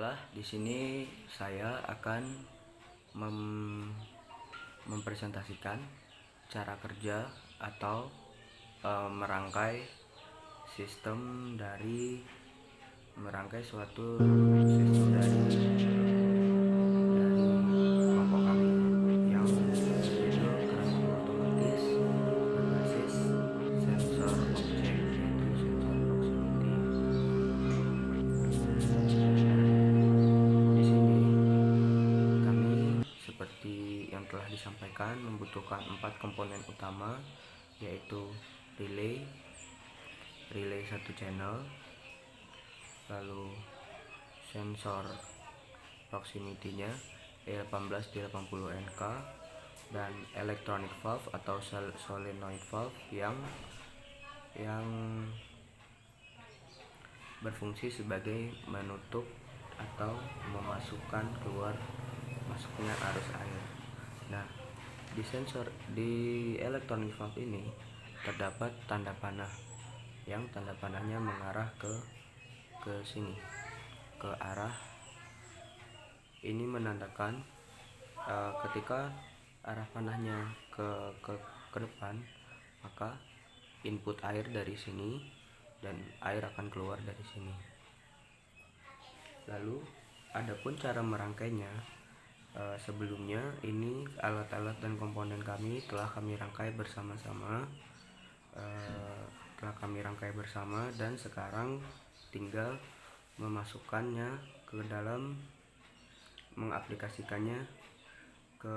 Baiklah, di sini saya akan mempresentasikan cara kerja atau merangkai suatu sistem dari kelompok kami yang berjudul kerangka otomatis berbasis sensor objek, yaitu sensor proximity. Di sini kami, seperti yang telah disampaikan, membutuhkan 4 komponen utama, yaitu relay 1 channel, lalu sensor proximity-nya E18D80NK, dan electronic valve atau solenoid valve yang berfungsi sebagai menutup atau memasukkan keluar masuknya arus air. Nah, di electronic valve ini terdapat tanda panah, yang tanda panahnya mengarah ke sini, ke arah ini, menandakan ketika arah panahnya ke depan, maka input air dari sini dan air akan keluar dari sini. Lalu adapun cara merangkainya, sebelumnya ini alat-alat dan komponen kami telah kami rangkai bersama-sama, dan sekarang tinggal memasukkannya ke dalam, mengaplikasikannya ke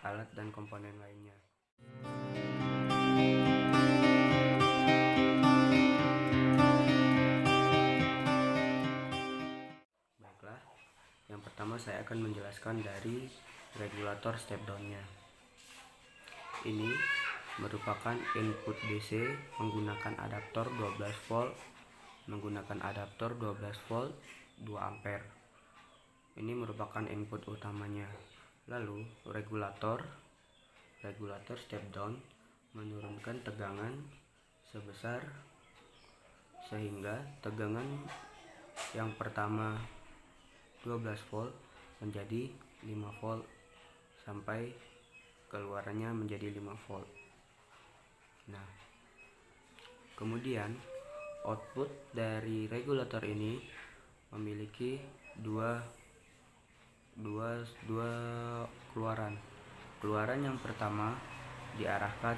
alat dan komponen lainnya. Baiklah, yang pertama saya akan menjelaskan dari regulator step down-nya. Ini merupakan input DC menggunakan adaptor 12 volt 2 ampere. Ini merupakan input utamanya. Lalu regulator step down menurunkan tegangan sehingga tegangan yang pertama 12 volt menjadi 5 volt sampai keluarannya menjadi 5 volt. Nah, kemudian output dari regulator ini memiliki dua keluaran. Yang pertama diarahkan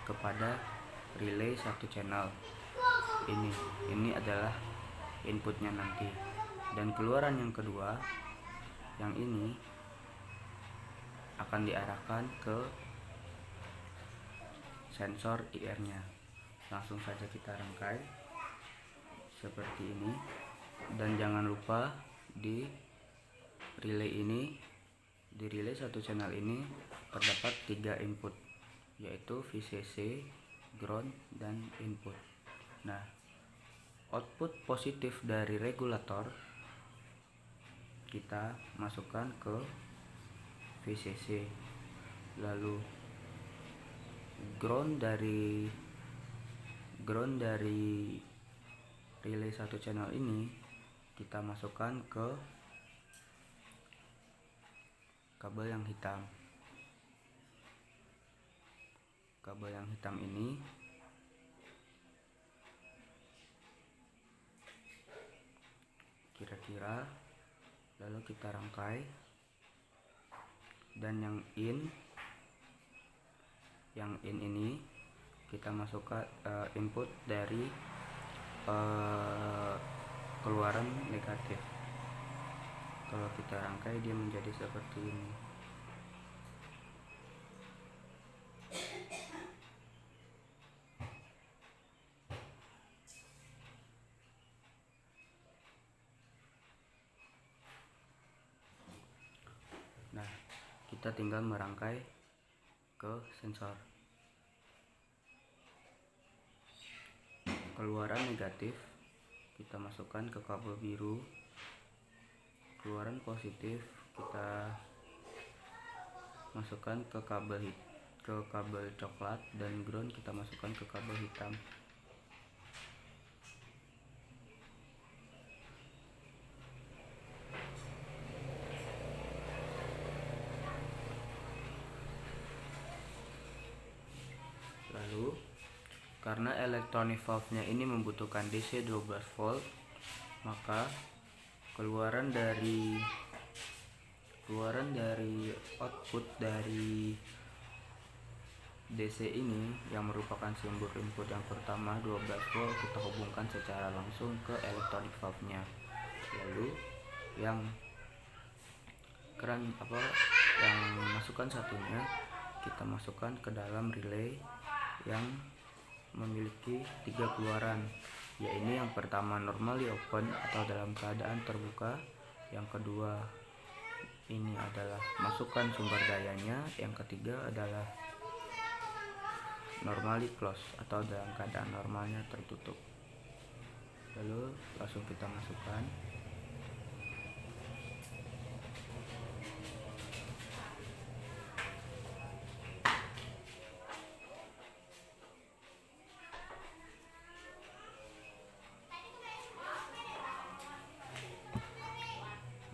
kepada relay 1 channel. Ini adalah inputnya nanti. Dan keluaran yang kedua, yang ini akan diarahkan ke sensor IR-nya. Langsung saja kita rangkai seperti ini. Dan jangan lupa di relay 1 channel ini terdapat 3 input, yaitu VCC, ground, dan input. Nah, output positif dari regulator kita masukkan ke VCC, lalu ground dari relay 1 channel ini kita masukkan ke kabel yang hitam. Kabel yang hitam ini kira-kira, lalu kita rangkai. Dan yang in ini kita masukkan input dari keluaran negatif. Kalau kita rangkai, dia menjadi seperti ini. Nah, kita tinggal merangkai ke sensor. Keluaran negatif kita masukkan ke kabel biru, keluaran positif kita masukkan ke kabel coklat, dan ground kita masukkan ke kabel hitam. Karena electronic valve-nya ini membutuhkan DC 12 volt, maka keluaran dari output dari DC ini yang merupakan sumber input yang pertama 12 volt kita hubungkan secara langsung ke electronic valve-nya. Lalu yang masukkan satunya kita masukkan ke dalam relay yang memiliki 3 keluaran, yaitu yang pertama normally open atau dalam keadaan terbuka, yang kedua ini adalah masukkan sumber dayanya, yang ketiga adalah normally close atau dalam keadaan normalnya tertutup. Lalu langsung kita masukkan.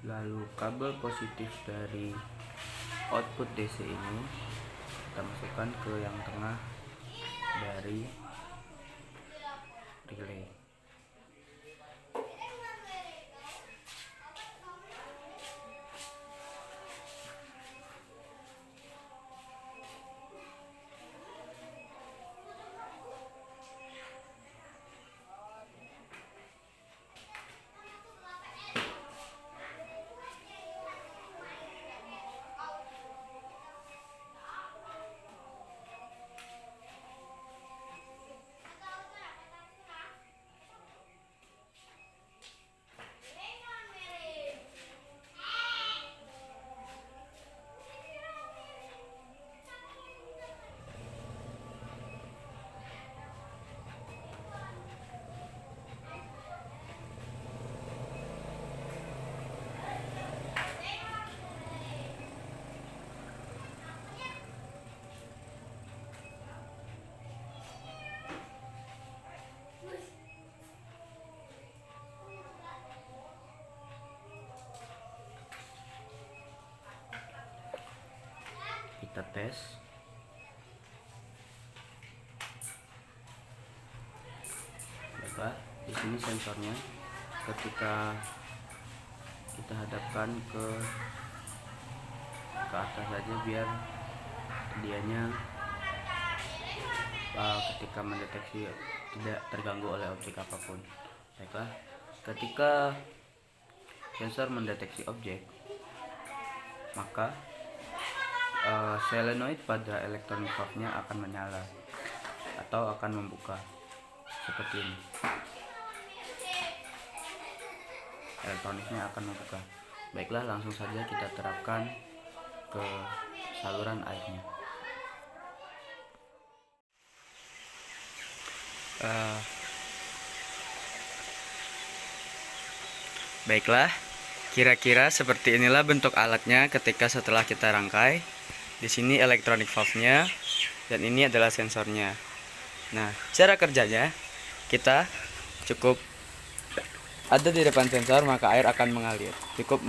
Lalu kabel positif dari output DC ini kita masukkan ke yang tengah dari relay. Kita tes. Baiklah, di sini sensornya. Ketika kita hadapkan ke atas saja biar dianya ketika mendeteksi tidak terganggu oleh objek apapun. Baiklah, ketika sensor mendeteksi objek, maka solenoid pada electronic valve-nya akan menyala atau akan membuka seperti ini. Elektroniknya akan membuka. Baiklah, langsung saja kita terapkan ke saluran airnya. Baiklah, kira-kira seperti inilah bentuk alatnya ketika setelah kita rangkai. Di sini electronic valve-nya dan ini adalah sensornya. Nah, cara kerjanya kita cukup ada di depan sensor, maka air akan mengalir. Cukup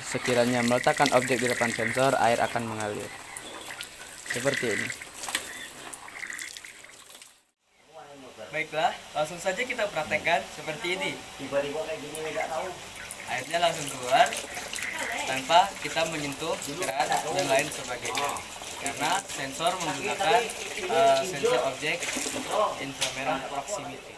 sekiranya meletakkan objek di depan sensor, air akan mengalir. Seperti ini. Baiklah, langsung saja kita praktekkan seperti ini. Tiba-tiba kayak gini nggak tahu. Airnya langsung keluar tanpa kita menyentuh keran dan lain sebagainya, karena sensor menggunakan sensor objek inframerah proximity.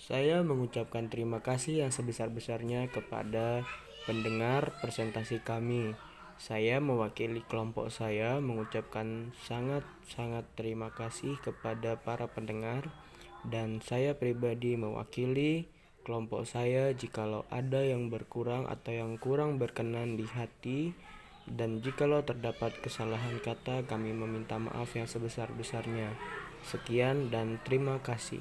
Saya mengucapkan terima kasih yang sebesar-besarnya kepada pendengar presentasi kami. Saya mewakili kelompok saya mengucapkan sangat-sangat terima kasih kepada para pendengar, dan saya pribadi mewakili kelompok saya jikalau ada yang berkurang atau yang kurang berkenan di hati, dan jikalau terdapat kesalahan kata, kami meminta maaf yang sebesar-besarnya. Sekian dan terima kasih.